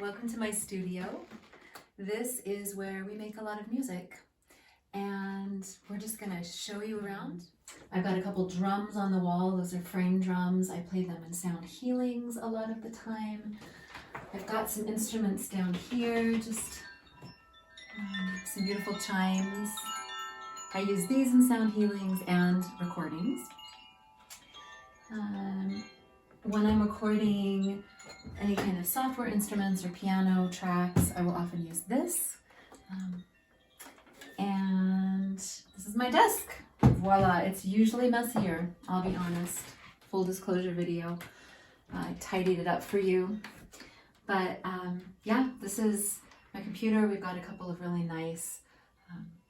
Welcome to my studio. This is where we make a lot of music, and we're just gonna show you around. I've got a couple drums on the wall. Those are frame drums. I play them in sound healings a lot of the time. I've got some instruments down here, just some beautiful chimes. I use these in sound healings and recordings. When I'm recording any kind of software instruments or piano tracks, I will often use this. And this is my desk. Voila, it's usually messier, I'll be honest. Full disclosure video. I tidied it up for you. But yeah, this is my computer. We've got a couple of really nice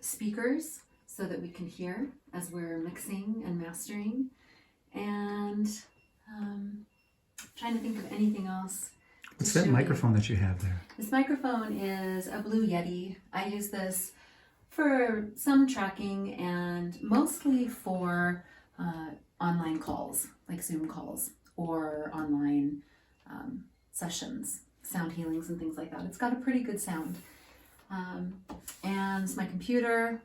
speakers so that we can hear as we're mixing and mastering. And trying to think of anything else. What's that microphone that you have there? This microphone is a Blue Yeti. I use this for some tracking and mostly for online calls, like Zoom calls or online sessions, sound healings and things like that. It's got a pretty good sound. And my computer,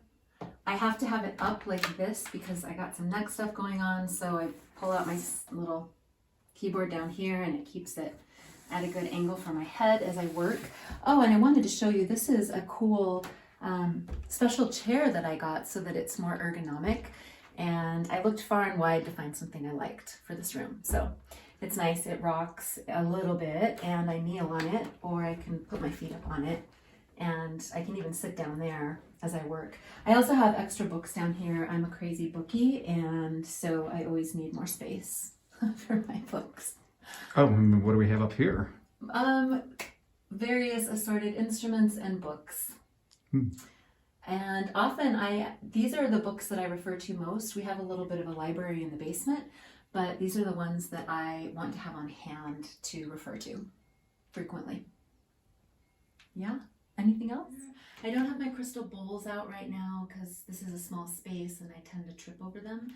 I have to have it up like this because I got some neck stuff going on, so I pull out my little keyboard down here and it keeps it at a good angle for my head as I work. Oh, and I wanted to show you, this is a cool special chair that I got so that it's more ergonomic, and I looked far and wide to find something I liked for this room. So it's nice, it rocks a little bit and I kneel on it, or I can put my feet up on it, and I can even sit down there as I work. I also have extra books down here. I'm a crazy bookie, and so I always need more space for my books. Oh, what do we have up here? Various assorted instruments and books. And often these are the books that I refer to most. We have a little bit of a library in the basement, but these are the ones that I want to have on hand to refer to frequently. Yeah, anything else? I don't have my crystal bowls out right now because this is a small space and I tend to trip over them.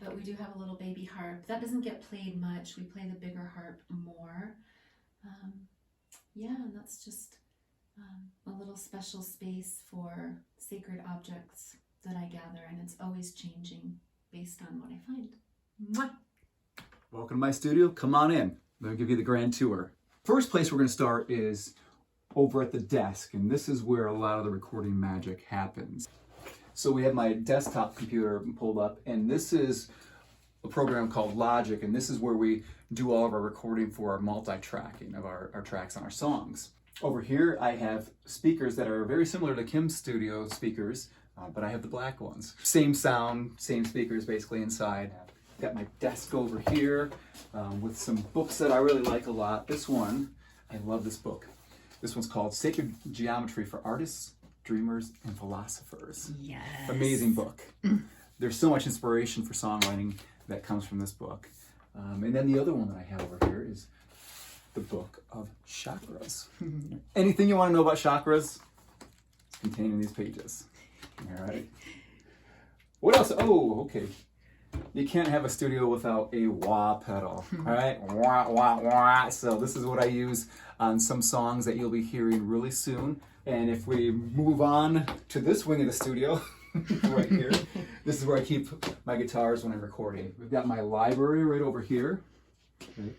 But we do have a little baby harp. That doesn't get played much. We play the bigger harp more. Yeah, and that's just a little special space for sacred objects that I gather, and it's always changing based on what I find. Mwah! Welcome to my studio. Come on in. Let me give you the grand tour. First place we're going to start is over at the desk, and this is where a lot of the recording magic happens. So we have my desktop computer pulled up, and this is a program called Logic, and this is where we do all of our recording for our multi-tracking of our tracks and our songs. Over here I have speakers that are very similar to Kim's studio speakers, but I have the black ones. Same sound, same speakers basically inside. Got my desk over here with some books that I really like a lot. This one, I love this book. This one's called Sacred Geometry for Artists, Dreamers, and Philosophers. Yes. Amazing book. There's so much inspiration for songwriting that comes from this book. And then the other one that I have over here is the book of chakras. Anything you want to know about chakras, it's contained in these pages. All right. What else? Oh, okay. You can't have a studio without a wah pedal, all right? Wah, wah, wah. So this is what I use on some songs that you'll be hearing really soon. And if we move on to this wing of the studio, right here, this is where I keep my guitars when I'm recording. We've got my library right over here. Okay.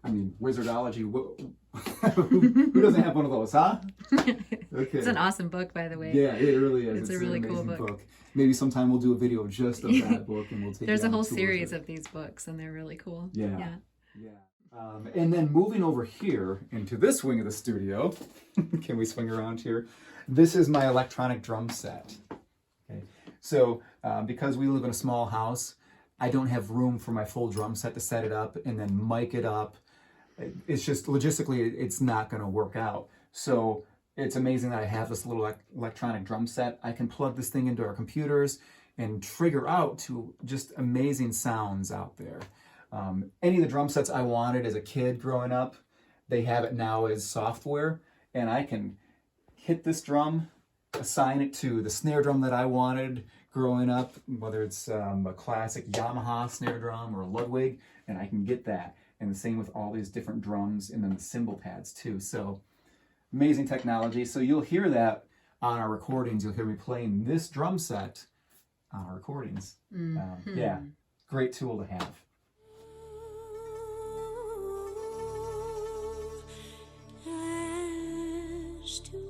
I mean, Wizardology, who doesn't have one of those, huh? Okay. It's an awesome book, by the way. Yeah, it really is. It's a really an cool amazing book. Maybe sometime we'll do a video just of that book, and we'll take There's you a on whole tours series of these books, and they're really cool. Yeah. And then moving over here into this wing of the studio, can we swing around here? This is my electronic drum set. Okay. So because we live in a small house, I don't have room for my full drum set to set it up and then mic it up. It's just logistically, it's not going to work out. So it's amazing that I have this little electronic drum set. I can plug this thing into our computers and trigger out to just amazing sounds out there. Any of the drum sets I wanted as a kid growing up, they have it now as software, and I can hit this drum assign it to the snare drum that I wanted growing up, whether it's a classic Yamaha snare drum or a Ludwig, and I can get that. And the same with all these different drums and then the cymbal pads too. So amazing technology. So you'll hear that on our recordings. You'll hear me playing this drum set on our recordings. Yeah, great tool to have. As to